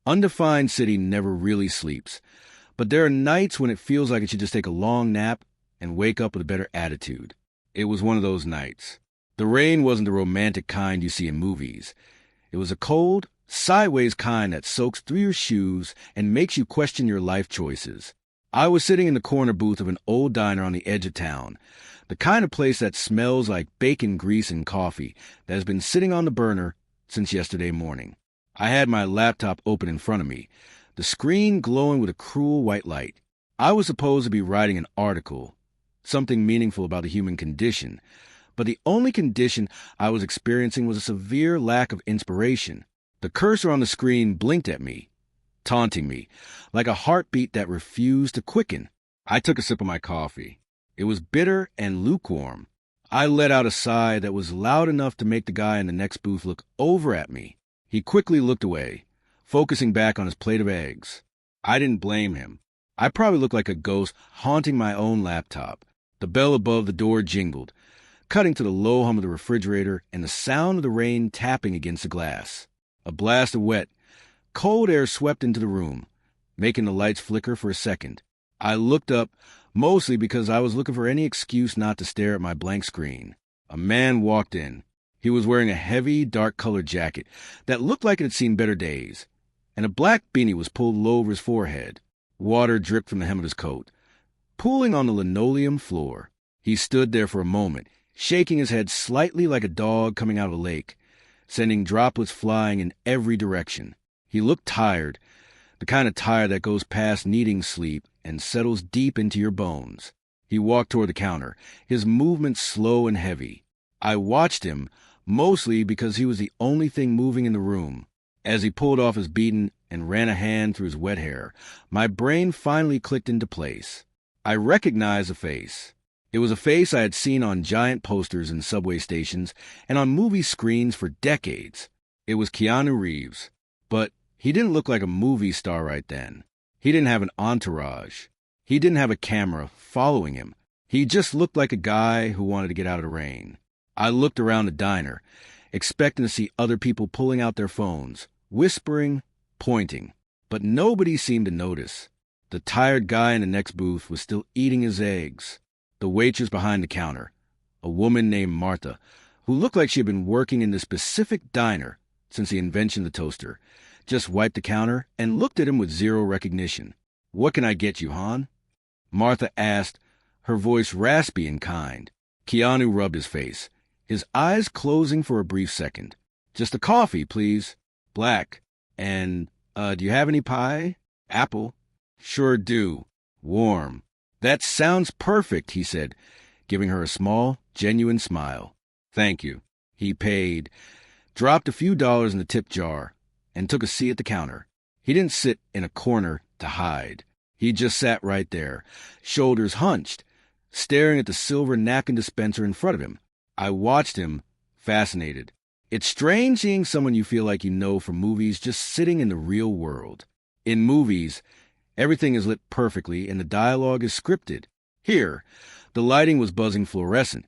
Undefined city never really sleeps, but there are nights when it feels like it should just take a long nap and wake up with a better attitude. It was one of those nights. The rain wasn't the romantic kind you see in movies. It was a cold, sideways kind that soaks through your shoes and makes you question your life choices. I was sitting in the corner booth of an old diner on the edge of town, the kind of place that smells like bacon grease and coffee that has been sitting on the burner since yesterday morning. I had my laptop open in front of me, the screen glowing with a cruel white light. I was supposed to be writing an article, something meaningful about the human condition, but the only condition I was experiencing was a severe lack of inspiration. The cursor on the screen blinked at me, taunting me, like a heartbeat that refused to quicken. I took a sip of my coffee. It was bitter and lukewarm. I let out a sigh that was loud enough to make the guy in the next booth look over at me. He quickly looked away, focusing back on his plate of eggs. I didn't blame him. I probably looked like a ghost haunting my own laptop. The bell above the door jingled, cutting to the low hum of the refrigerator and the sound of the rain tapping against the glass. A blast of wet, cold air swept into the room, making the lights flicker for a second. I looked up, mostly because I was looking for any excuse not to stare at my blank screen. A man walked in. He was wearing a heavy, dark-colored jacket that looked like it had seen better days, and a black beanie was pulled low over his forehead. Water dripped from the hem of his coat, pooling on the linoleum floor. He stood there for a moment, shaking his head slightly like a dog coming out of a lake, sending droplets flying in every direction. He looked tired, the kind of tired that goes past needing sleep and settles deep into your bones. He walked toward the counter, his movements slow and heavy. I watched him, mostly because he was the only thing moving in the room. As he pulled off his beaten and ran a hand through his wet hair, my brain finally clicked into place. I recognized the face. It was a face I had seen on giant posters in subway stations and on movie screens for decades. It was Keanu Reeves, but he didn't look like a movie star right then. He didn't have an entourage. He didn't have a camera following him. He just looked like a guy who wanted to get out of the rain. I looked around the diner, expecting to see other people pulling out their phones, whispering, pointing, but nobody seemed to notice. The tired guy in the next booth was still eating his eggs. The waitress behind the counter, a woman named Martha, who looked like she had been working in this specific diner since the invention of the toaster, just wiped the counter and looked at him with zero recognition. "What can I get you, hon?" Martha asked, her voice raspy and kind. Keanu rubbed his face, his eyes closing for a brief second. "Just a coffee, please. Black. And, do you have any pie? Apple?" "Sure do. Warm." "That sounds perfect," he said, giving her a small, genuine smile. "Thank you." He paid, dropped a few dollars in the tip jar, and took a seat at the counter. He didn't sit in a corner to hide. He just sat right there, shoulders hunched, staring at the silver napkin dispenser in front of him. I watched him, fascinated. It's strange seeing someone you feel like you know from movies just sitting in the real world. In movies, everything is lit perfectly and the dialogue is scripted. Here, the lighting was buzzing fluorescent,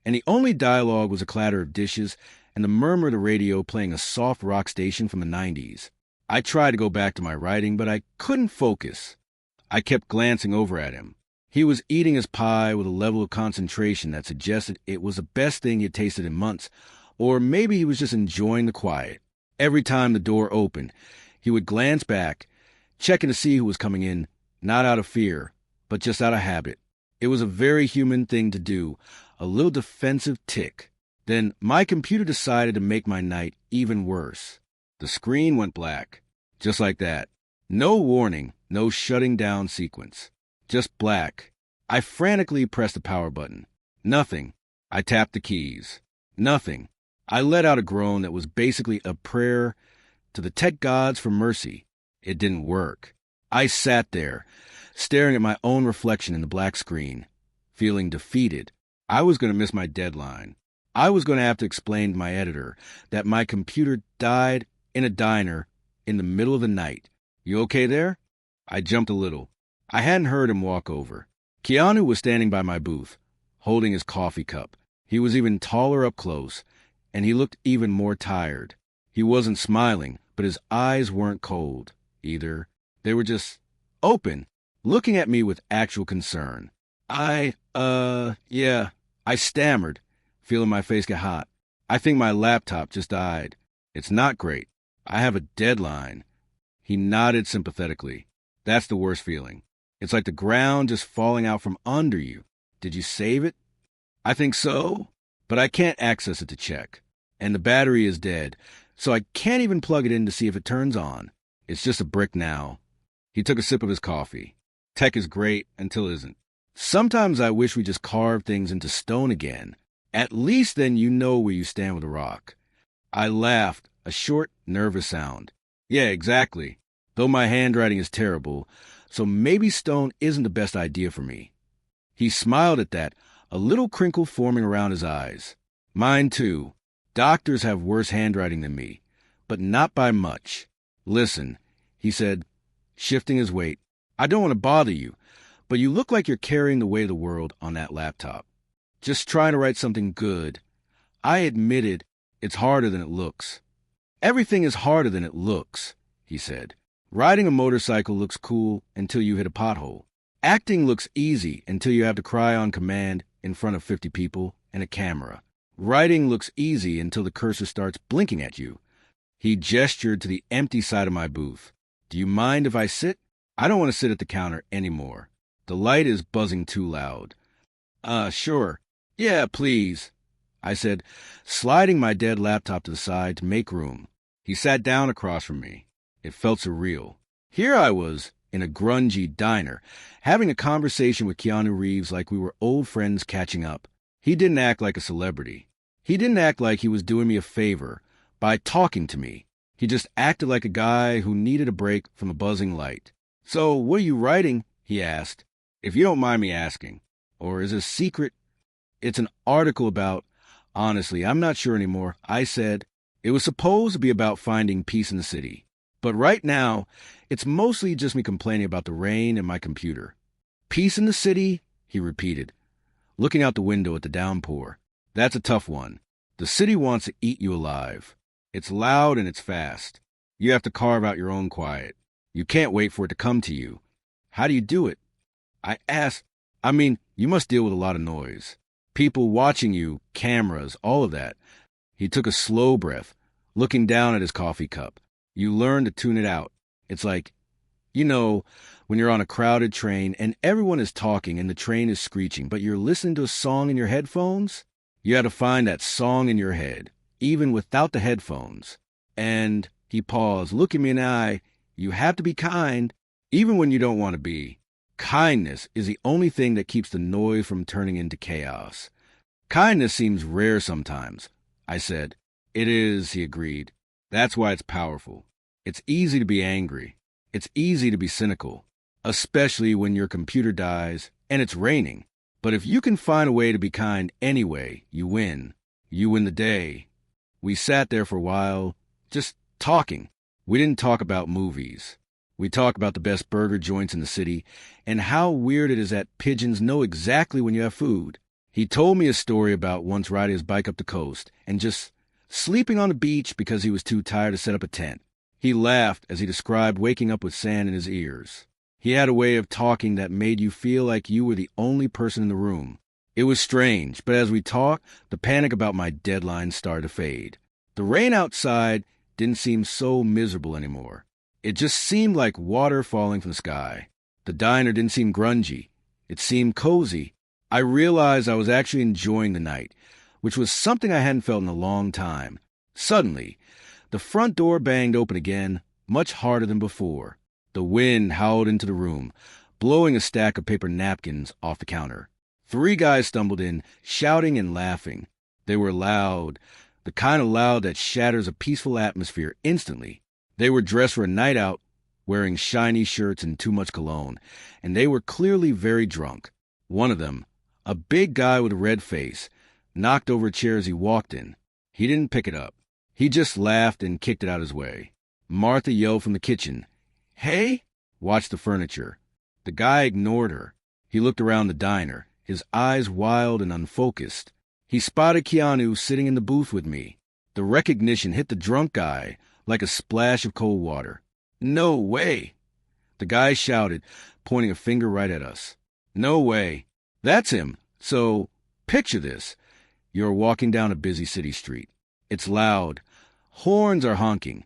and the only dialogue was a clatter of dishes and the murmur of the radio playing a soft rock station from the 90s. I tried to go back to my writing, but I couldn't focus. I kept glancing over at him. He was eating his pie with a level of concentration that suggested it was the best thing he had tasted in months, or maybe he was just enjoying the quiet. Every time the door opened, he would glance back, checking to see who was coming in, not out of fear, but just out of habit. It was a very human thing to do, a little defensive tick. Then my computer decided to make my night even worse. The screen went black, just like that. No warning, no shutting down sequence. Just black. I frantically pressed the power button. Nothing. I tapped the keys. Nothing. I let out a groan that was basically a prayer to the tech gods for mercy. It didn't work. I sat there, staring at my own reflection in the black screen, feeling defeated. I was going to miss my deadline. I was going to have to explain to my editor that my computer died in a diner in the middle of the night. "You okay there?" I jumped a little. I hadn't heard him walk over. Keanu was standing by my booth, holding his coffee cup. He was even taller up close, and he looked even more tired. He wasn't smiling, but his eyes weren't cold, either. They were just open, looking at me with actual concern. Yeah, I stammered, feeling my face get hot. I think my laptop just died. It's not great. I have a deadline. He nodded sympathetically. That's the worst feeling. It's like the ground just falling out from under you. Did you save it? I think so, but I can't access it to check. And the battery is dead, so I can't even plug it in to see if it turns on. It's just a brick now. He took a sip of his coffee. Tech is great until it isn't. Sometimes I wish we just carved things into stone again. At least then you know where you stand with a rock. I laughed, a short, nervous sound. Yeah, exactly. Though my handwriting is terrible, so maybe stone isn't the best idea for me. He smiled at that, a little crinkle forming around his eyes. Mine too. Doctors have worse handwriting than me, but not by much. Listen, he said, shifting his weight. I don't want to bother you, but you look like you're carrying the weight of the world on that laptop. Just trying to write something good. I admitted it's harder than it looks. Everything is harder than it looks, he said. Riding a motorcycle looks cool until you hit a pothole. Acting looks easy until you have to cry on command in front of 50 people and a camera. Writing looks easy until the cursor starts blinking at you. He gestured to the empty side of my booth. Do you mind if I sit? I don't want to sit at the counter anymore. The light is buzzing too loud. Sure. Yeah, please, I said, sliding my dead laptop to the side to make room. He sat down across from me. It felt surreal. Here I was, in a grungy diner, having a conversation with Keanu Reeves like we were old friends catching up. He didn't act like a celebrity. He didn't act like he was doing me a favor by talking to me. He just acted like a guy who needed a break from a buzzing light. So, what are you writing? He asked. If you don't mind me asking. Or is it a secret? It's an article about... Honestly, I'm not sure anymore. I said it was supposed to be about finding peace in the city. But right now, it's mostly just me complaining about the rain and my computer. Peace in the city? He repeated, looking out the window at the downpour. That's a tough one. The city wants to eat you alive. It's loud and it's fast. You have to carve out your own quiet. You can't wait for it to come to you. How do you do it? I asked. You must deal with a lot of noise. People watching you, cameras, all of that. He took a slow breath, looking down at his coffee cup. You learn to tune it out. It's like, when you're on a crowded train and everyone is talking and the train is screeching, but you're listening to a song in your headphones? You had to find that song in your head, even without the headphones. And he paused, looking me in the eye. You have to be kind, even when you don't want to be. Kindness is the only thing that keeps the noise from turning into chaos. Kindness seems rare sometimes, I said. It is, he agreed. That's why it's powerful. It's easy to be angry. It's easy to be cynical, especially when your computer dies and it's raining. But if you can find a way to be kind anyway, you win. You win the day. We sat there for a while, just talking. We didn't talk about movies. We talked about the best burger joints in the city and how weird it is that pigeons know exactly when you have food. He told me a story about once riding his bike up the coast and just sleeping on the beach because he was too tired to set up a tent. He laughed as he described waking up with sand in his ears. He had a way of talking that made you feel like you were the only person in the room. It was strange, but as we talked, the panic about my deadline started to fade. The rain outside didn't seem so miserable anymore. It just seemed like water falling from the sky. The diner didn't seem grungy. It seemed cozy. I realized I was actually enjoying the night, which was something I hadn't felt in a long time. Suddenly, the front door banged open again, much harder than before. The wind howled into the room, blowing a stack of paper napkins off the counter. 3 guys stumbled in, shouting and laughing. They were loud, the kind of loud that shatters a peaceful atmosphere instantly. They were dressed for a night out, wearing shiny shirts and too much cologne, and they were clearly very drunk. One of them, a big guy with a red face, knocked over a chair as he walked in. He didn't pick it up. He just laughed and kicked it out his way. Martha yelled from the kitchen, "Hey!" Watch the furniture. The guy ignored her. He looked around the diner, his eyes wild and unfocused. He spotted Keanu sitting in the booth with me. The recognition hit the drunk guy like a splash of cold water. "No way!" The guy shouted, pointing a finger right at us. "No way. That's him. So, picture this. You're walking down a busy city street. It's loud. Horns are honking.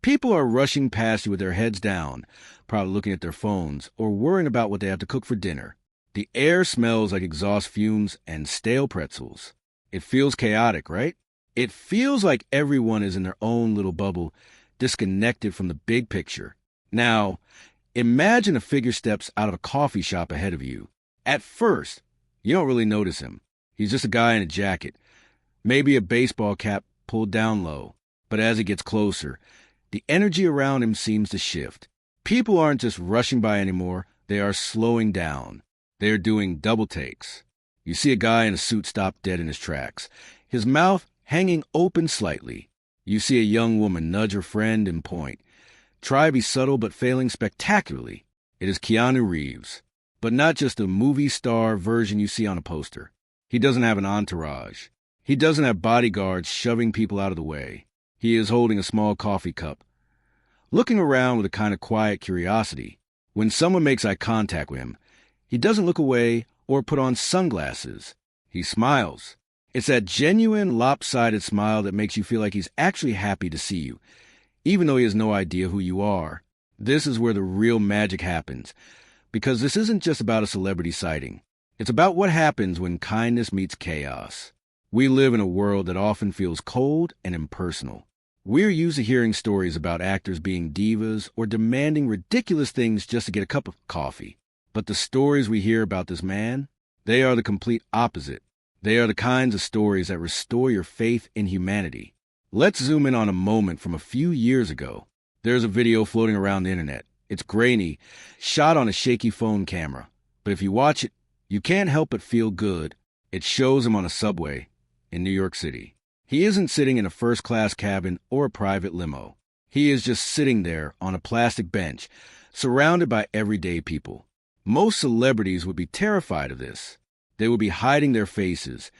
People are rushing past you with their heads down, probably looking at their phones or worrying about what they have to cook for dinner. The air smells like exhaust fumes and stale pretzels. It feels chaotic, right? It feels like everyone is in their own little bubble, disconnected from the big picture. Now, imagine a figure steps out of a coffee shop ahead of you. At first, you don't really notice him. He's just a guy in a jacket, maybe a baseball cap pulled down low. But as he gets closer, the energy around him seems to shift. People aren't just rushing by anymore, they are slowing down. They are doing double takes. You see a guy in a suit stop dead in his tracks, his mouth hanging open slightly. You see a young woman nudge her friend and point. Try to be subtle but failing spectacularly. It is Keanu Reeves, but not just a movie star version you see on a poster. He doesn't have an entourage. He doesn't have bodyguards shoving people out of the way. He is holding a small coffee cup, looking around with a kind of quiet curiosity. When someone makes eye contact with him, he doesn't look away or put on sunglasses. He smiles. It's that genuine, lopsided smile that makes you feel like he's actually happy to see you, even though he has no idea who you are. This is where the real magic happens, because this isn't just about a celebrity sighting. It's about what happens when kindness meets chaos. We live in a world that often feels cold and impersonal. We're used to hearing stories about actors being divas or demanding ridiculous things just to get a cup of coffee. But the stories we hear about this man, they are the complete opposite. They are the kinds of stories that restore your faith in humanity. Let's zoom in on a moment from a few years ago. There's a video floating around the internet. It's grainy, shot on a shaky phone camera. But if you watch it, you can't help but feel good. It shows him on a subway in New York City. He isn't sitting in a first-class cabin or a private limo. He is just sitting there on a plastic bench, surrounded by everyday people. Most celebrities would be terrified of this. They would be hiding their faces,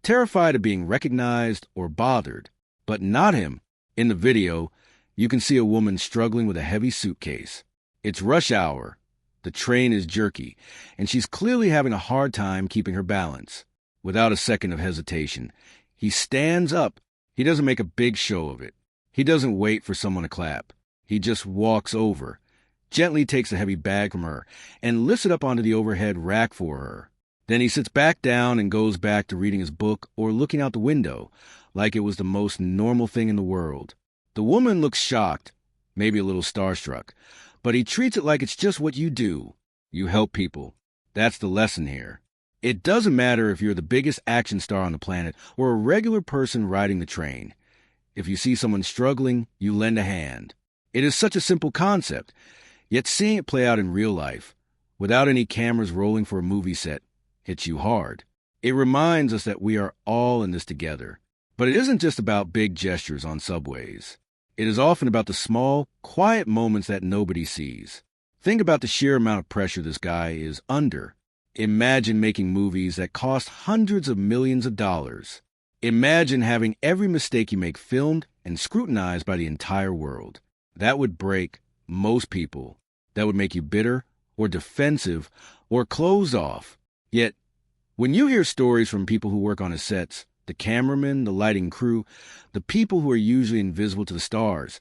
terrified of being recognized or bothered. But not him. In the video, you can see a woman struggling with a heavy suitcase. It's rush hour. The train is jerky, and she's clearly having a hard time keeping her balance. Without a second of hesitation, he stands up. He doesn't make a big show of it. He doesn't wait for someone to clap. He just walks over, gently takes a heavy bag from her, and lifts it up onto the overhead rack for her. Then he sits back down and goes back to reading his book or looking out the window, like it was the most normal thing in the world. The woman looks shocked, maybe a little starstruck, but he treats it like it's just what you do. You help people. That's the lesson here. It doesn't matter if you're the biggest action star on the planet or a regular person riding the train. If you see someone struggling, you lend a hand. It is such a simple concept, yet seeing it play out in real life, without any cameras rolling for a movie set, hits you hard. It reminds us that we are all in this together. But it isn't just about big gestures on subways. It is often about the small, quiet moments that nobody sees. Think about the sheer amount of pressure this guy is under. Imagine making movies that cost hundreds of millions of dollars. Imagine having every mistake you make filmed and scrutinized by the entire world. That would break most people. That would make you bitter or defensive or closed off. Yet, when you hear stories from people who work on his sets, the cameramen, the lighting crew, the people who are usually invisible to the stars,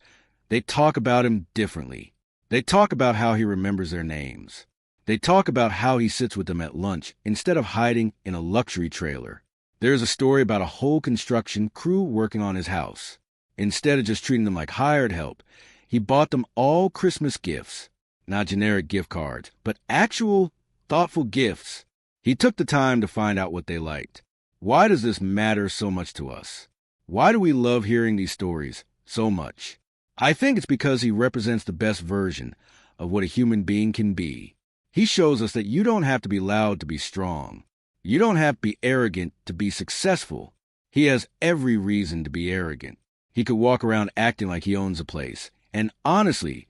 they talk about him differently. They talk about how he remembers their names. They talk about how he sits with them at lunch instead of hiding in a luxury trailer. There's a story about a whole construction crew working on his house. Instead of just treating them like hired help, he bought them all Christmas gifts. Not generic gift cards, but actual, thoughtful gifts. He took the time to find out what they liked. Why does this matter so much to us? Why do we love hearing these stories so much? I think it's because he represents the best version of what a human being can be. He shows us that you don't have to be loud to be strong. You don't have to be arrogant to be successful. He has every reason to be arrogant. He could walk around acting like he owns a place. And honestly,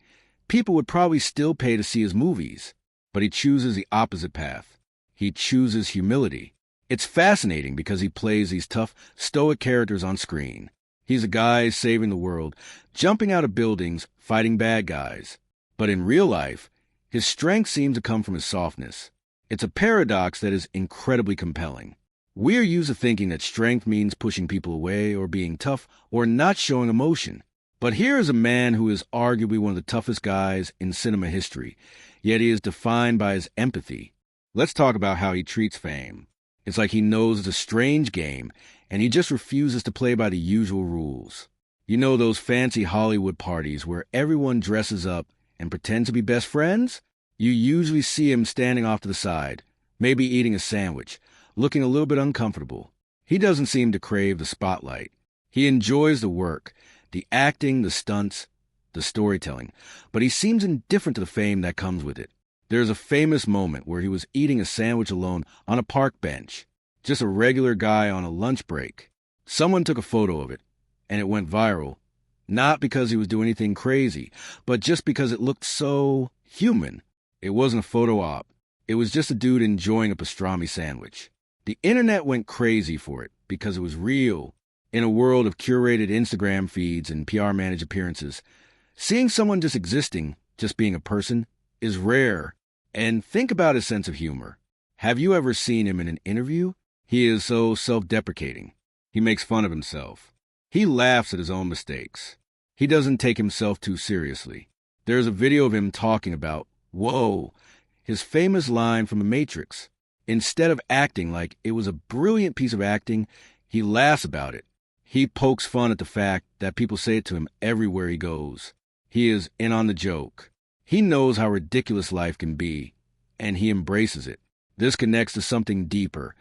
people would probably still pay to see his movies. But he chooses the opposite path. He chooses humility. It's fascinating because he plays these tough, stoic characters on screen. He's a guy saving the world, jumping out of buildings, fighting bad guys. But in real life, his strength seems to come from his softness. It's a paradox that is incredibly compelling. We are used to thinking that strength means pushing people away or being tough or not showing emotion. But here is a man who is arguably one of the toughest guys in cinema history, yet he is defined by his empathy. Let's talk about how he treats fame. It's like he knows it's a strange game, and he just refuses to play by the usual rules. You know those fancy Hollywood parties where everyone dresses up and pretends to be best friends? You usually see him standing off to the side, maybe eating a sandwich, looking a little bit uncomfortable. He doesn't seem to crave the spotlight. He enjoys the work, the acting, the stunts, the storytelling, but he seems indifferent to the fame that comes with it. There's a famous moment where he was eating a sandwich alone on a park bench, just a regular guy on a lunch break. Someone took a photo of it, and it went viral, not because he was doing anything crazy, but just because it looked so human. It wasn't a photo op. It was just a dude enjoying a pastrami sandwich. The internet went crazy for it because it was real. In a world of curated Instagram feeds and PR-managed appearances, seeing someone just existing, just being a person, is rare. And think about his sense of humor. Have you ever seen him in an interview? He is so self-deprecating. He makes fun of himself. He laughs at his own mistakes. He doesn't take himself too seriously. There's a video of him talking about, "Whoa," his famous line from The Matrix. Instead of acting like it was a brilliant piece of acting, he laughs about it. He pokes fun at the fact that people say it to him everywhere he goes. He is in on the joke. He knows how ridiculous life can be, and he embraces it. This connects to something deeper,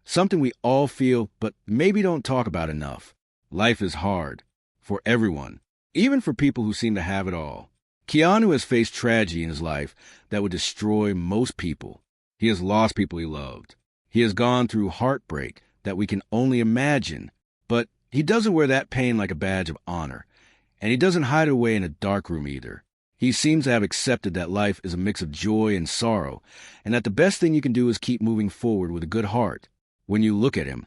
something we all feel but maybe don't talk about enough. Life is hard, for everyone, even for people who seem to have it all. Keanu has faced tragedy in his life that would destroy most people. He has lost people he loved. He has gone through heartbreak that we can only imagine, but he doesn't wear that pain like a badge of honor, and he doesn't hide it away in a dark room either. He seems to have accepted that life is a mix of joy and sorrow, and that the best thing you can do is keep moving forward with a good heart. When you look at him,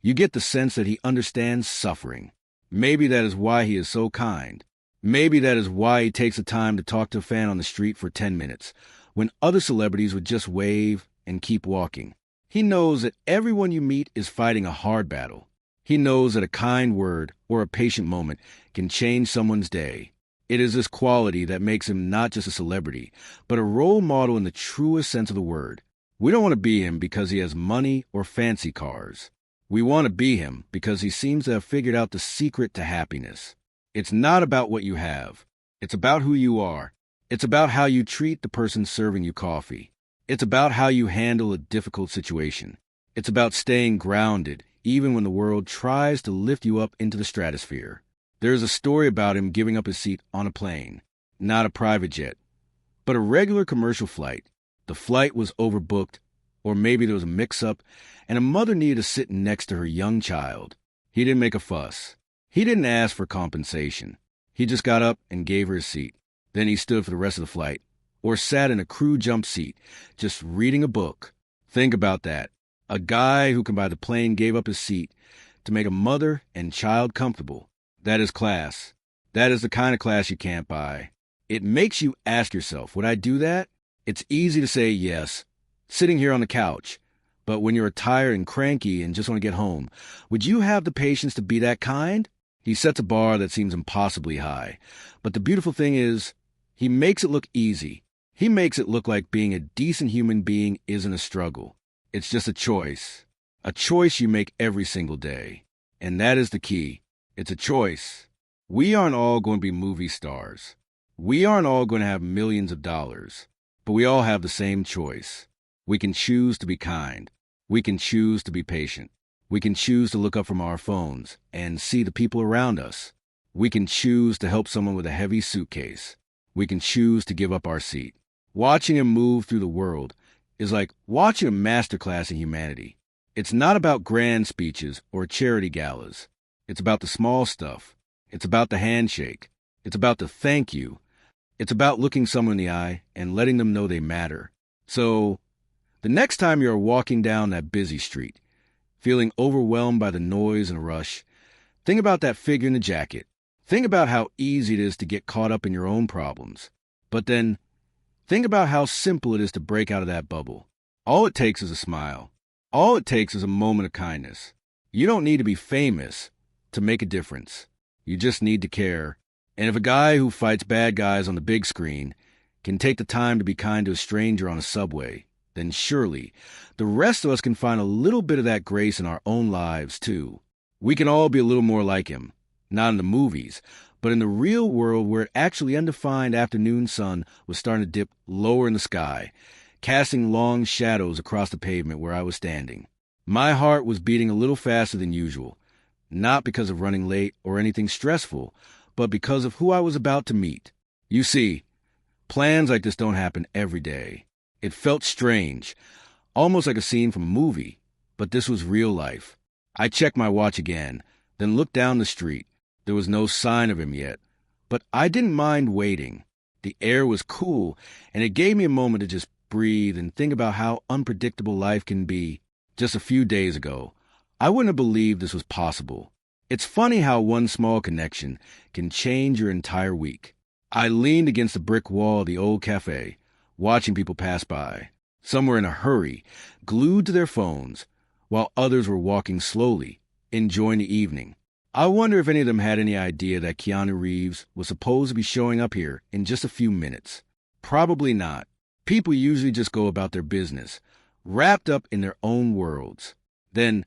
you get the sense that he understands suffering. Maybe that is why he is so kind. Maybe that is why he takes the time to talk to a fan on the street for 10 minutes, when other celebrities would just wave and keep walking. He knows that everyone you meet is fighting a hard battle. He knows that a kind word or a patient moment can change someone's day. It is this quality that makes him not just a celebrity, but a role model in the truest sense of the word. We don't want to be him because he has money or fancy cars. We want to be him because he seems to have figured out the secret to happiness. It's not about what you have. It's about who you are. It's about how you treat the person serving you coffee. It's about how you handle a difficult situation. It's about staying grounded, even when the world tries to lift you up into the stratosphere. There is a story about him giving up his seat on a plane, not a private jet, but a regular commercial flight. The flight was overbooked, or maybe there was a mix-up, and a mother needed to sit next to her young child. He didn't make a fuss. He didn't ask for compensation. He just got up and gave her a seat. Then he stood for the rest of the flight, or sat in a crew jump seat, just reading a book. Think about that. A guy who can buy the plane gave up his seat to make a mother and child comfortable. That is class. That is the kind of class you can't buy. It makes you ask yourself, would I do that? It's easy to say yes, sitting here on the couch. But when you're tired and cranky and just want to get home, would you have the patience to be that kind? He sets a bar that seems impossibly high. But the beautiful thing is, he makes it look easy. He makes it look like being a decent human being isn't a struggle. It's just a choice you make every single day. And that is the key. It's a choice. We aren't all going to be movie stars. We aren't all going to have millions of dollars. But we all have the same choice. We can choose to be kind. We can choose to be patient. We can choose to look up from our phones and see the people around us. We can choose to help someone with a heavy suitcase. We can choose to give up our seat. Watching him move through the world is like watching a masterclass in humanity. It's not about grand speeches or charity galas. It's about the small stuff. It's about the handshake. It's about the thank you. It's about looking someone in the eye and letting them know they matter. So, the next time you're walking down that busy street, feeling overwhelmed by the noise and rush, Think about that figure in the jacket. Think about how easy it is to get caught up in your own problems. But then, think about how simple it is to break out of that bubble. All it takes is a smile. All it takes is a moment of kindness. You don't need to be famous to make a difference. You just need to care. And if a guy who fights bad guys on the big screen can take the time to be kind to a stranger on a subway, then surely the rest of us can find a little bit of that grace in our own lives, too. We can all be a little more like him, not in the movies, but in the real world where actually undefined afternoon sun was starting to dip lower in the sky, casting long shadows across the pavement where I was standing. My heart was beating a little faster than usual, not because of running late or anything stressful, but because of who I was about to meet. You see, plans like this don't happen every day. It felt strange, almost like a scene from a movie, but this was real life. I checked my watch again, then looked down the street. There was no sign of him yet, but I didn't mind waiting. The air was cool, and it gave me a moment to just breathe and think about how unpredictable life can be. Just a few days ago, I wouldn't have believed this was possible. It's funny how one small connection can change your entire week. I leaned against the brick wall of the old cafe, watching people pass by. Some were in a hurry, glued to their phones, while others were walking slowly, enjoying the evening. I wonder if any of them had any idea that Keanu Reeves was supposed to be showing up here in just a few minutes. Probably not. People usually just go about their business, wrapped up in their own worlds. Then,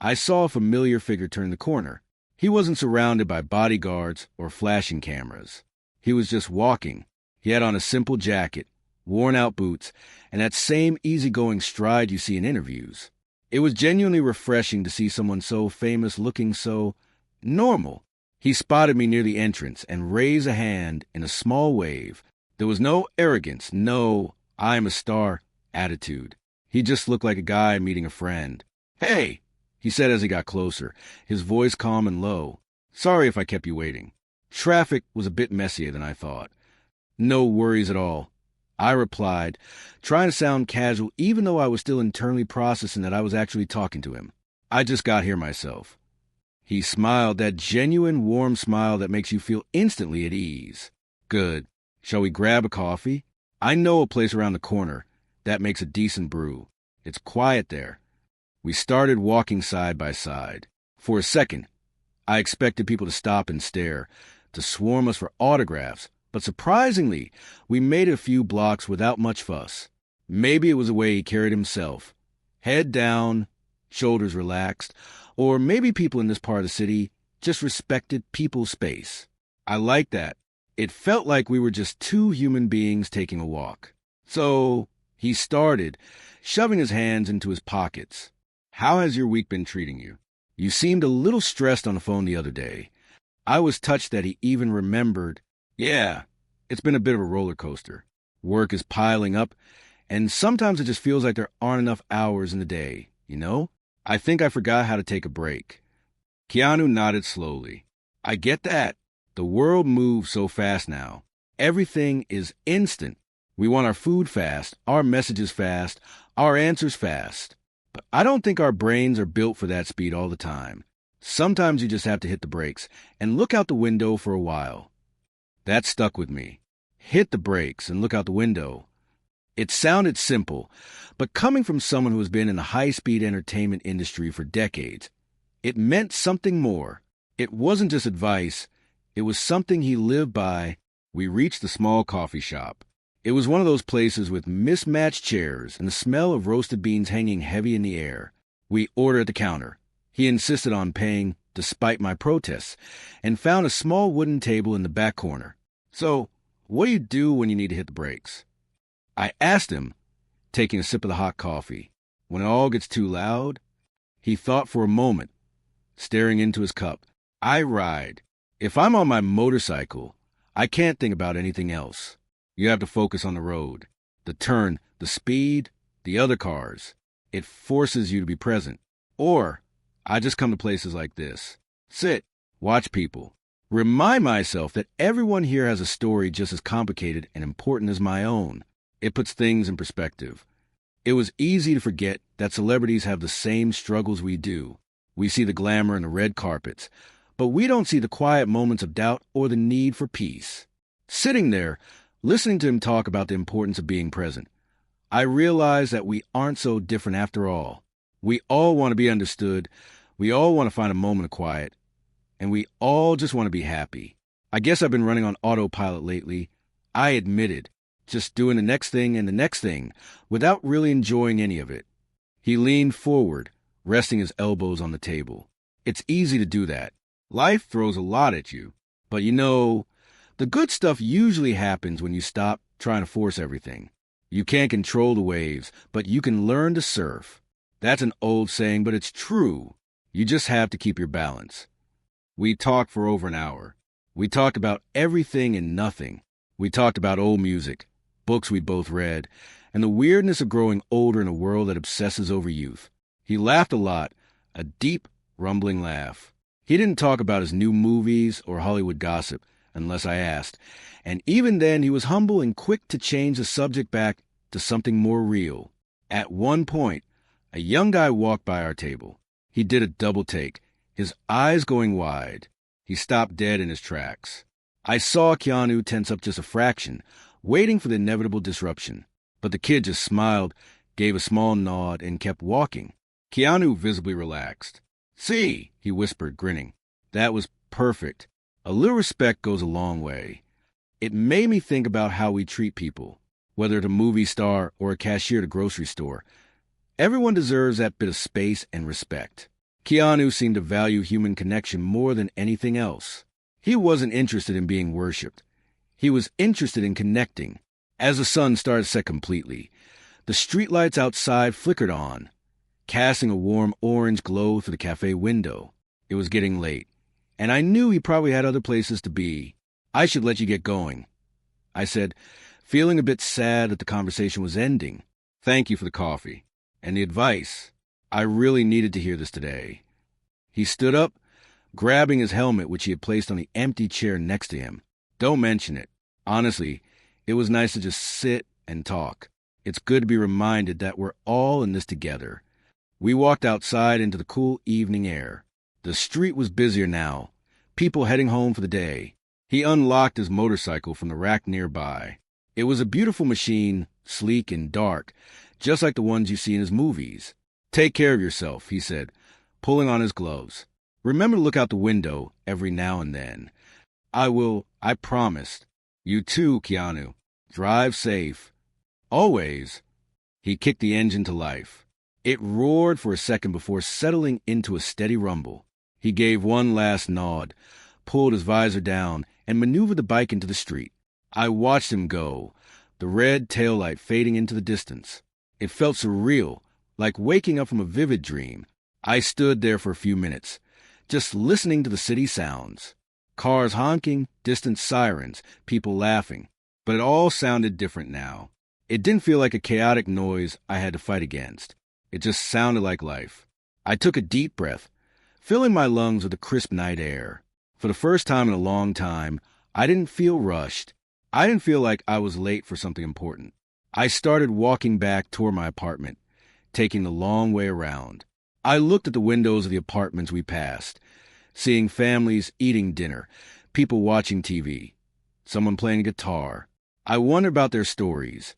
I saw a familiar figure turn the corner. He wasn't surrounded by bodyguards or flashing cameras. He was just walking. He had on a simple jacket, worn-out boots, and that same easygoing stride you see in interviews. It was genuinely refreshing to see someone so famous looking so normal. He spotted me near the entrance and raised a hand in a small wave. There was no arrogance, no "I am a star" attitude. He just looked like a guy meeting a friend. "Hey," he said as he got closer, his voice calm and low. "Sorry if I kept you waiting. Traffic was a bit messier than I thought." "No worries at all," I replied, trying to sound casual even though I was still internally processing that I was actually talking to him. "I just got here myself." He smiled, that genuine, warm smile that makes you feel instantly at ease. "Good. Shall we grab a coffee? I know a place around the corner that makes a decent brew. It's quiet there." We started walking side by side. For a second, I expected people to stop and stare, to swarm us for autographs, but surprisingly, we made it a few blocks without much fuss. Maybe it was the way he carried himself. Head down, shoulders relaxed, or maybe people in this part of the city just respected people's space. I liked that. It felt like we were just two human beings taking a walk. So he started, shoving his hands into his pockets. "How has your week been treating you? You seemed a little stressed on the phone the other day." I was touched that he even remembered. "Yeah, it's been a bit of a roller coaster. Work is piling up, and sometimes it just feels like there aren't enough hours in the day, you know? I think I forgot how to take a break." Keanu nodded slowly. "I get that. The world moves so fast now. Everything is instant. We want our food fast, our messages fast, our answers fast. But I don't think our brains are built for that speed all the time. Sometimes you just have to hit the brakes and look out the window for a while." That stuck with me. Hit the brakes and look out the window. It sounded simple, but coming from someone who has been in the high-speed entertainment industry for decades, it meant something more. It wasn't just advice. It was something he lived by. We reached the small coffee shop. It was one of those places with mismatched chairs and the smell of roasted beans hanging heavy in the air. We ordered at the counter. He insisted on paying, despite my protests, and found a small wooden table in the back corner. "So, what do you do when you need to hit the brakes?" I asked him, taking a sip of the hot coffee. "When it all gets too loud?" He thought for a moment, staring into his cup. "I ride. If I'm on my motorcycle, I can't think about anything else. You have to focus on the road, the turn, the speed, the other cars. It forces you to be present. Or I just come to places like this. Sit, watch people. Remind myself that everyone here has a story just as complicated and important as my own. It puts things in perspective. It was easy to forget that celebrities have the same struggles we do. We see the glamour and the red carpets, but we don't see the quiet moments of doubt or the need for peace. Sitting there, listening to him talk about the importance of being present, I realized that we aren't so different after all. We all want to be understood, we all want to find a moment of quiet, and we all just want to be happy. I guess I've been running on autopilot lately. I admit it, just doing the next thing and the next thing, without really enjoying any of it. He leaned forward, resting his elbows on the table. It's easy to do that. Life throws a lot at you. But the good stuff usually happens when you stop trying to force everything. You can't control the waves, but you can learn to surf. That's an old saying, but it's true. You just have to keep your balance. We talked for over an hour. We talked about everything and nothing. We talked about old music, books we both read, and the weirdness of growing older in a world that obsesses over youth. He laughed a lot, a deep, rumbling laugh. He didn't talk about his new movies or Hollywood gossip, unless I asked, and even then he was humble and quick to change the subject back to something more real. At one point, a young guy walked by our table. He did a double take, his eyes going wide. He stopped dead in his tracks. I saw Keanu tense up just a fraction, waiting for the inevitable disruption. But the kid just smiled, gave a small nod, and kept walking. Keanu visibly relaxed. "See," he whispered, grinning. That was perfect. A little respect goes a long way. It made me think about how we treat people, whether it's a movie star or a cashier at a grocery store. Everyone deserves that bit of space and respect. Keanu seemed to value human connection more than anything else. He wasn't interested in being worshipped. He was interested in connecting. As the sun started to set completely, the streetlights outside flickered on, casting a warm orange glow through the cafe window. It was getting late, and I knew he probably had other places to be. "I should let you get going," I said, feeling a bit sad that the conversation was ending. "Thank you for the coffee and the advice. I really needed to hear this today." He stood up, grabbing his helmet, which he had placed on the empty chair next to him. "Don't mention it. Honestly, it was nice to just sit and talk. It's good to be reminded that we're all in this together." We walked outside into the cool evening air. The street was busier now, people heading home for the day. He unlocked his motorcycle from the rack nearby. It was a beautiful machine, sleek and dark, just like the ones you see in his movies. "Take care of yourself," he said, pulling on his gloves. "Remember to look out the window every now and then." "I will, I promised." "You too, Keanu. Drive safe." "Always." He kicked the engine to life. It roared for a second before settling into a steady rumble. He gave one last nod, pulled his visor down, and maneuvered the bike into the street. I watched him go, the red taillight fading into the distance. It felt surreal, like waking up from a vivid dream. I stood there for a few minutes, just listening to the city sounds. Cars honking, distant sirens, people laughing. But it all sounded different now. It didn't feel like a chaotic noise I had to fight against. It just sounded like life. I took a deep breath, filling my lungs with the crisp night air. For the first time in a long time, I didn't feel rushed. I didn't feel like I was late for something important. I started walking back toward my apartment, taking the long way around. I looked at the windows of the apartments we passed, seeing families eating dinner, people watching TV, someone playing a guitar. I wondered about their stories.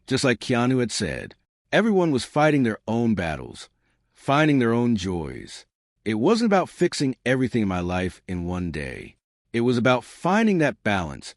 Just like Keanu had said, everyone was fighting their own battles, finding their own joys. It wasn't about fixing everything in my life in one day. It was about finding that balance,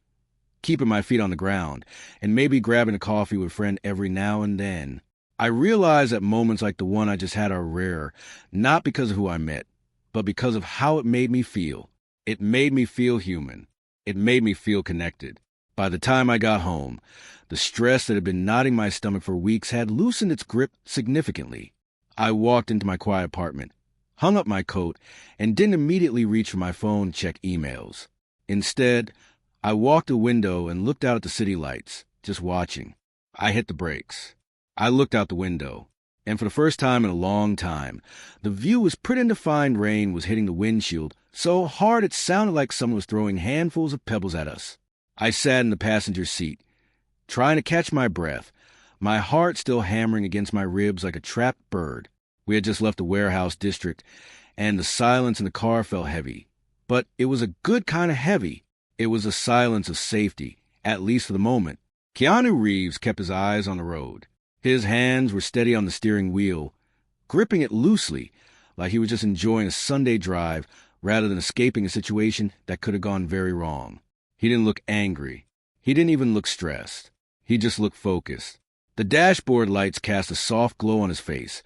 keeping my feet on the ground, and maybe grabbing a coffee with a friend every now and then. I realized that moments like the one I just had are rare, not because of who I met, but because of how it made me feel. It made me feel human. It made me feel connected. By the time I got home, the stress that had been knotting my stomach for weeks had loosened its grip significantly. I walked into my quiet apartment, hung up my coat, and didn't immediately reach for my phone to check emails. Instead, I walked to the window and looked out at the city lights, just watching. I hit the brakes. I looked out the window, and for the first time in a long time, the view was pretty undefined. Rain was hitting the windshield so hard it sounded like someone was throwing handfuls of pebbles at us. I sat in the passenger seat, trying to catch my breath, my heart still hammering against my ribs like a trapped bird. We had just left the warehouse district, and the silence in the car felt heavy, but it was a good kind of heavy. It was a silence of safety, at least for the moment. Keanu Reeves kept his eyes on the road. His hands were steady on the steering wheel, gripping it loosely, like he was just enjoying a Sunday drive rather than escaping a situation that could have gone very wrong. He didn't look angry. He didn't even look stressed. He just looked focused. The dashboard lights cast a soft glow on his face,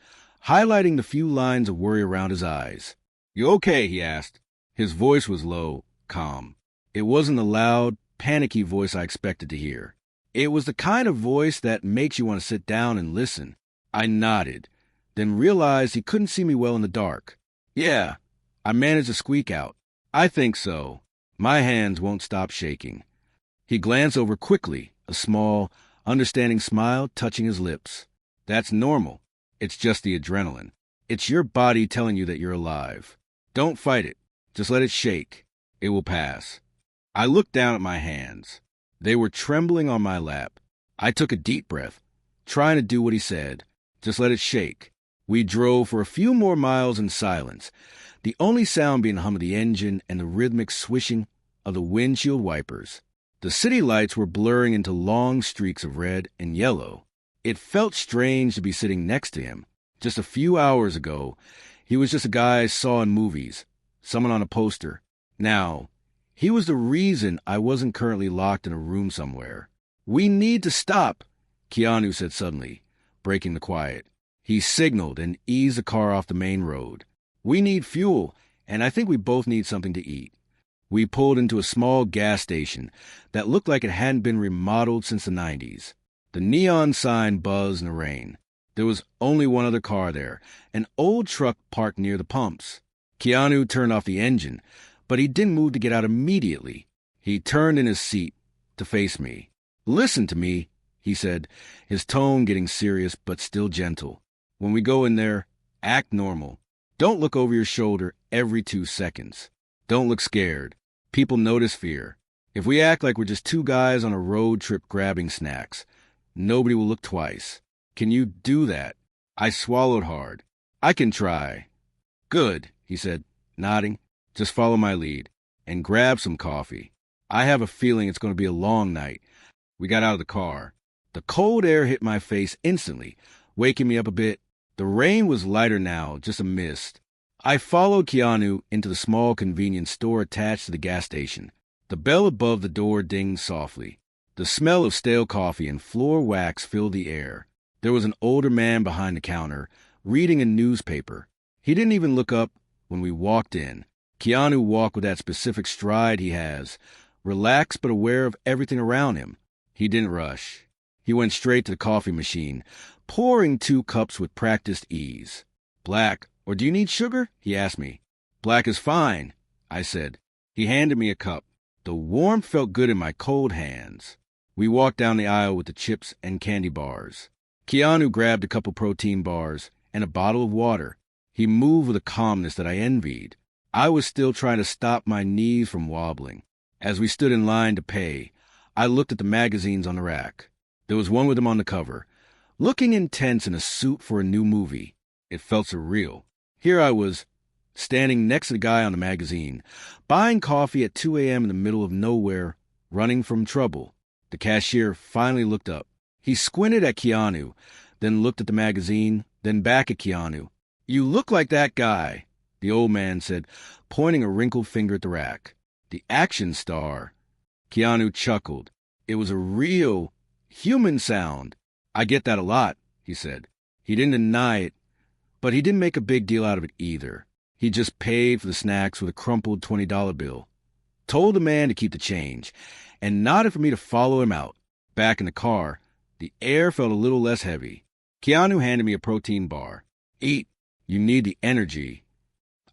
highlighting the few lines of worry around his eyes. "You okay?" he asked. His voice was low, calm. It wasn't the loud, panicky voice I expected to hear. It was the kind of voice that makes you want to sit down and listen. I nodded, then realized he couldn't see me well in the dark. "Yeah," I managed to squeak out. "I think so. My hands won't stop shaking." He glanced over quickly, a small, understanding smile touching his lips. "That's normal. It's just the adrenaline. It's your body telling you that you're alive. Don't fight it. Just let it shake. It will pass." I looked down at my hands. They were trembling on my lap. I took a deep breath, trying to do what he said. Just let it shake. We drove for a few more miles in silence, the only sound being the hum of the engine and the rhythmic swishing of the windshield wipers. The city lights were blurring into long streaks of red and yellow. It felt strange to be sitting next to him. Just a few hours ago, he was just a guy I saw in movies, someone on a poster. Now, he was the reason I wasn't currently locked in a room somewhere. "We need to stop," Keanu said suddenly, breaking the quiet. He signaled and eased the car off the main road. "We need fuel, and I think we both need something to eat." We pulled into a small gas station that looked like it hadn't been remodeled since the 90s. The neon sign buzzed in the rain. There was only one other car there, an old truck parked near the pumps. Keanu turned off the engine, but he didn't move to get out immediately. He turned in his seat to face me. "Listen to me," he said, his tone getting serious but still gentle. "When we go in there, act normal. Don't look over your shoulder every 2 seconds. Don't look scared. People notice fear. If we act like we're just two guys on a road trip grabbing snacks, nobody will look twice. Can you do that?" I swallowed hard. "I can try." "Good," he said, nodding. "Just follow my lead. And grab some coffee. I have a feeling it's going to be a long night." We got out of the car. The cold air hit my face instantly, waking me up a bit. The rain was lighter now, just a mist. I followed Keanu into the small convenience store attached to the gas station. The bell above the door dinged softly. The smell of stale coffee and floor wax filled the air. There was an older man behind the counter, reading a newspaper. He didn't even look up when we walked in. Keanu walked with that specific stride he has, relaxed but aware of everything around him. He didn't rush. He went straight to the coffee machine, pouring 2 cups with practiced ease. "Black, or do you need sugar?" he asked me. "Black is fine," I said. He handed me a cup. The warmth felt good in my cold hands. We walked down the aisle with the chips and candy bars. Keanu grabbed a couple protein bars and a bottle of water. He moved with a calmness that I envied. I was still trying to stop my knees from wobbling. As we stood in line to pay, I looked at the magazines on the rack. There was one with him on the cover, looking intense in a suit for a new movie. It felt surreal. Here I was, standing next to the guy on the magazine, buying coffee at 2 a.m. in the middle of nowhere, running from trouble. The cashier finally looked up. He squinted at Keanu, then looked at the magazine, then back at Keanu. "You look like that guy," the old man said, pointing a wrinkled finger at the rack. "The action star." Keanu chuckled. It was a real, human sound. "I get that a lot," he said. He didn't deny it, but he didn't make a big deal out of it either. He just paid for the snacks with a crumpled $20 bill, told the man to keep the change, and nodded for me to follow him out. Back in the car, the air felt a little less heavy. Keanu handed me a protein bar. "Eat. You need the energy."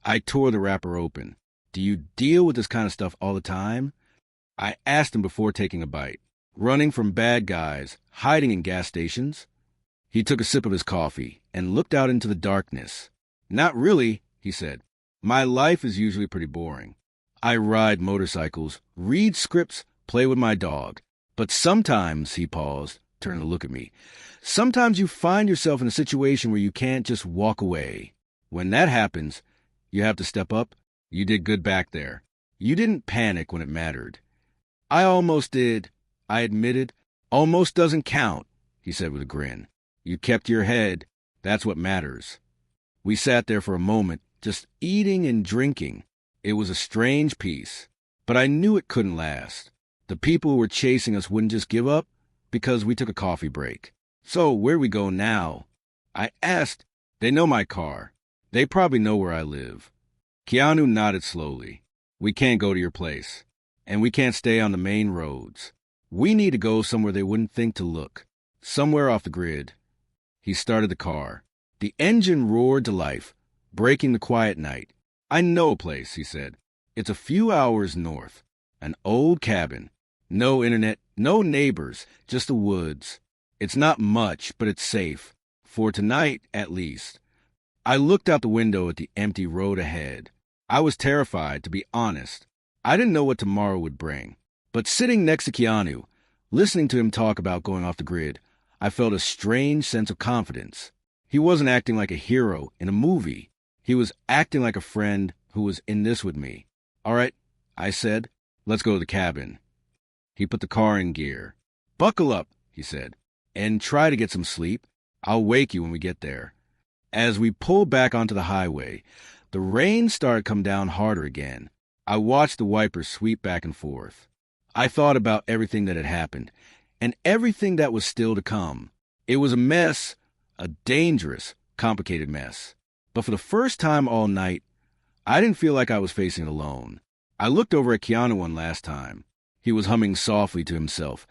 I tore the wrapper open. "Do you deal with this kind of stuff all the time?" I asked him before taking a bite. "Running from bad guys, hiding in gas stations?" He took a sip of his coffee and looked out into the darkness. "Not really," he said. "My life is usually pretty boring. I ride motorcycles, read scripts, play with my dog. But sometimes," he paused, turning to look at me, "sometimes you find yourself in a situation where you can't just walk away. When that happens, you have to step up. You did good back there." You didn't panic when it mattered. I almost did, I admitted. Almost doesn't count, he said with a grin. You kept your head. That's what matters. We sat there for a moment, just eating and drinking. It was a strange peace, but I knew it couldn't last. The people who were chasing us wouldn't just give up because we took a coffee break. So where we go now? I asked. They know my car. They probably know where I live. Keanu nodded slowly. We can't go to your place, and we can't stay on the main roads. We need to go somewhere they wouldn't think to look, somewhere off the grid. He started the car. The engine roared to life, breaking the quiet night. I know a place, he said. It's a few hours north. An old cabin. No internet, no neighbors, just the woods. It's not much, but it's safe. For tonight, at least. I looked out the window at the empty road ahead. I was terrified, to be honest. I didn't know what tomorrow would bring. But sitting next to Keanu, listening to him talk about going off the grid, I felt a strange sense of confidence. He wasn't acting like a hero in a movie. He was acting like a friend who was in this with me. All right, I said, let's go to the cabin. He put the car in gear. Buckle up, he said, and try to get some sleep. I'll wake you when we get there. As we pulled back onto the highway, the rain started to come down harder again. I watched the wipers sweep back and forth. I thought about everything that had happened, and everything that was still to come. It was a mess, a dangerous, complicated mess. But for the first time all night, I didn't feel like I was facing it alone. I looked over at Keanu one last time. He was humming softly to himself,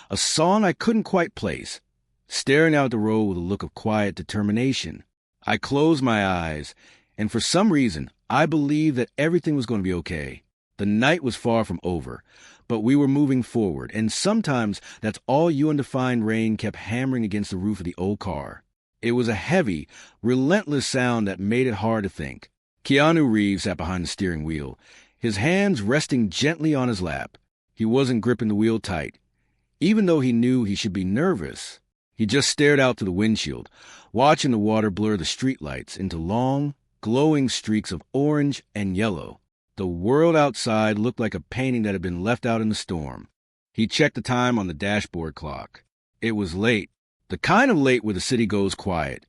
a song I couldn't quite place, staring out the road with a look of quiet determination. I closed my eyes, and for some reason, I believed that everything was going to be okay. The night was far from over, but we were moving forward, and sometimes that's all you undefined rain kept hammering against the roof of the old car. It was a heavy, relentless sound that made it hard to think. Keanu Reeves sat behind the steering wheel, his hands resting gently on his lap. He wasn't gripping the wheel tight. Even though he knew he should be nervous, he just stared out to the windshield, watching the water blur the streetlights into long, glowing streaks of orange and yellow. The world outside looked like a painting that had been left out in the storm. He checked the time on the dashboard clock. It was late, the kind of late where the city goes quiet,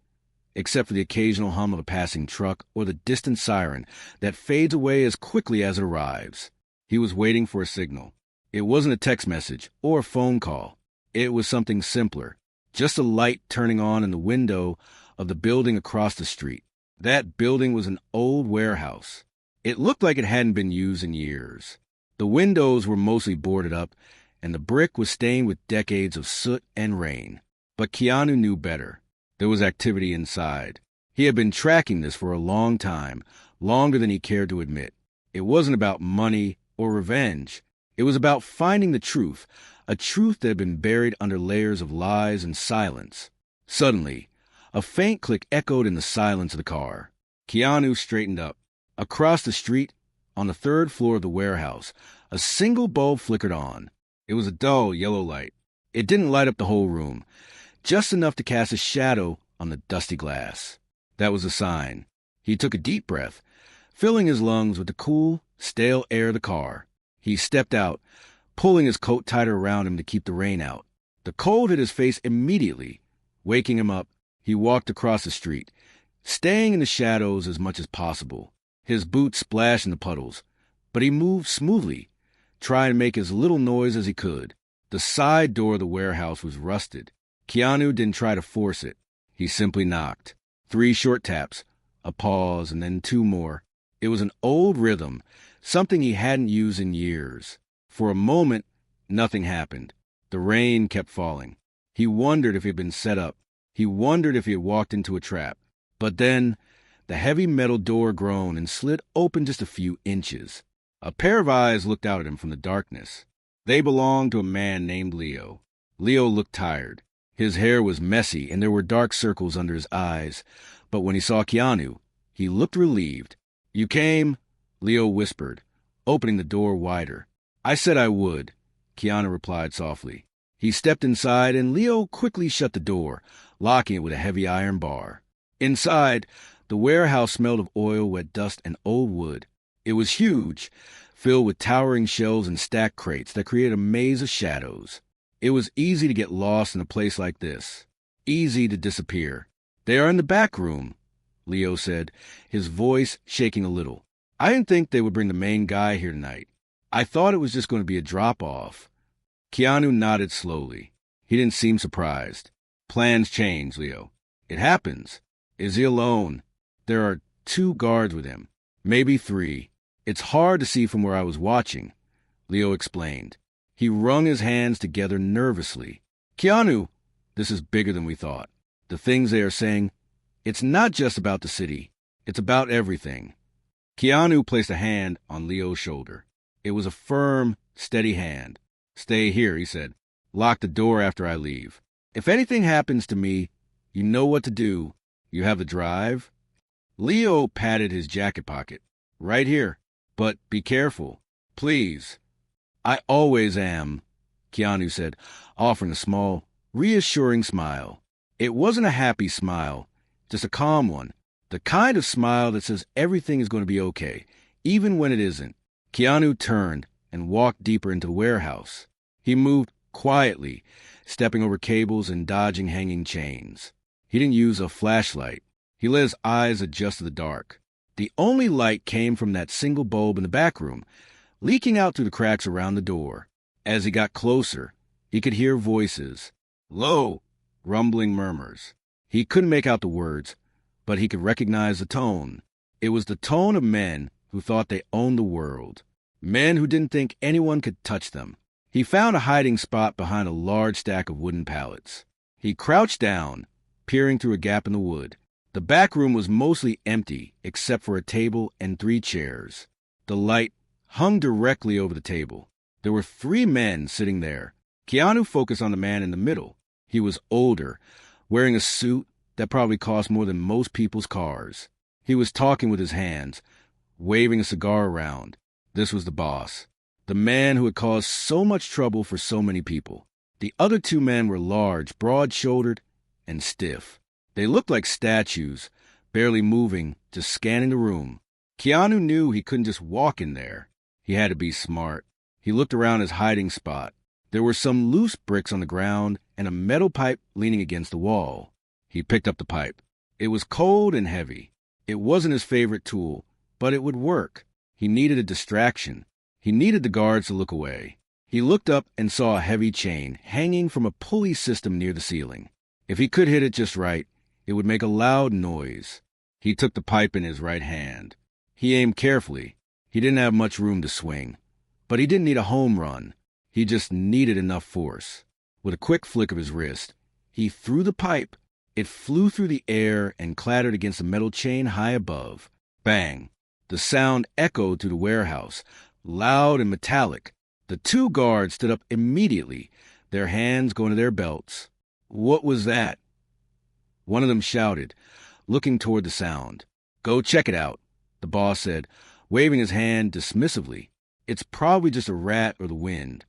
except for the occasional hum of a passing truck or the distant siren that fades away as quickly as it arrives. He was waiting for a signal. It wasn't a text message or a phone call. It was something simpler, just a light turning on in the window of the building across the street. That building was an old warehouse. It looked like it hadn't been used in years. The windows were mostly boarded up, and the brick was stained with decades of soot and rain. But Keanu knew better. There was activity inside. He had been tracking this for a long time, longer than he cared to admit. It wasn't about money or revenge. It was about finding the truth, a truth that had been buried under layers of lies and silence. Suddenly, a faint click echoed in the silence of the car. Keanu straightened up. Across the street, on the third floor of the warehouse, a single bulb flickered on. It was a dull yellow light. It didn't light up the whole room, just enough to cast a shadow on the dusty glass. That was a sign. He took a deep breath, filling his lungs with the cool, stale air of the car. He stepped out, pulling his coat tighter around him to keep the rain out. The cold hit his face immediately, waking him up. He walked across the street, staying in the shadows as much as possible. His boots splashed in the puddles, but he moved smoothly, trying to make as little noise as he could. The side door of the warehouse was rusted. Keanu didn't try to force it. He simply knocked. 3 short taps, a pause, and then 2 more. It was an old rhythm, something he hadn't used in years. For a moment, nothing happened. The rain kept falling. He wondered if he had been set up. He wondered if he had walked into a trap. But then, the heavy metal door groaned and slid open just a few inches. A pair of eyes looked out at him from the darkness. They belonged to a man named Leo. Leo looked tired. His hair was messy and there were dark circles under his eyes. But when he saw Keanu, he looked relieved. "You came?" Leo whispered, opening the door wider. "I said I would," Keanu replied softly. He stepped inside and Leo quickly shut the door, locking it with a heavy iron bar. Inside, the warehouse smelled of oil, wet dust, and old wood. It was huge, filled with towering shelves and stacked crates that created a maze of shadows. It was easy to get lost in a place like this. Easy to disappear. "They are in the back room," Leo said, his voice shaking a little. "I didn't think they would bring the main guy here tonight. I thought it was just going to be a drop-off." Keanu nodded slowly. He didn't seem surprised. "Plans change, Leo. It happens. Is he alone? There are 2 guards with him. Maybe 3. It's hard to see from where I was watching," Leo explained. He wrung his hands together nervously. "Keanu, this is bigger than we thought. The things they are saying, it's not just about the city. It's about everything." Keanu placed a hand on Leo's shoulder. It was a firm, steady hand. "Stay here," he said. "Lock the door after I leave. If anything happens to me, you know what to do. You have the drive?" Leo patted his jacket pocket. "Right here. But be careful. Please." "I always am," Keanu said, offering a small, reassuring smile. It wasn't a happy smile, just a calm one. The kind of smile that says everything is going to be okay, even when it isn't. Keanu turned and walked deeper into the warehouse. He moved quietly, stepping over cables and dodging hanging chains. He didn't use a flashlight. He let his eyes adjust to the dark. The only light came from that single bulb in the back room, leaking out through the cracks around the door. As he got closer, he could hear voices. Low, rumbling murmurs. He couldn't make out the words, but he could recognize the tone. It was the tone of men who thought they owned the world. Men who didn't think anyone could touch them. He found a hiding spot behind a large stack of wooden pallets. He crouched down, peering through a gap in the wood. The back room was mostly empty, except for a table and 3 chairs. The light hung directly over the table. There were 3 men sitting there. Keanu focused on the man in the middle. He was older, wearing a suit that probably cost more than most people's cars. He was talking with his hands, waving a cigar around. This was the boss, the man who had caused so much trouble for so many people. The other 2 men were large, broad-shouldered, and stiff. They looked like statues, barely moving, just scanning the room. Keanu knew he couldn't just walk in there. He had to be smart. He looked around his hiding spot. There were some loose bricks on the ground and a metal pipe leaning against the wall. He picked up the pipe. It was cold and heavy. It wasn't his favorite tool, but it would work. He needed a distraction. He needed the guards to look away. He looked up and saw a heavy chain hanging from a pulley system near the ceiling. If he could hit it just right, it would make a loud noise. He took the pipe in his right hand. He aimed carefully. He didn't have much room to swing. But he didn't need a home run. He just needed enough force. With a quick flick of his wrist, he threw the pipe. It flew through the air and clattered against a metal chain high above. Bang! The sound echoed through the warehouse, loud and metallic. The 2 guards stood up immediately, their hands going to their belts. "What was that?" One of them shouted, looking toward the sound. "Go check it out," the boss said, waving his hand dismissively. "It's probably just a rat or the wind.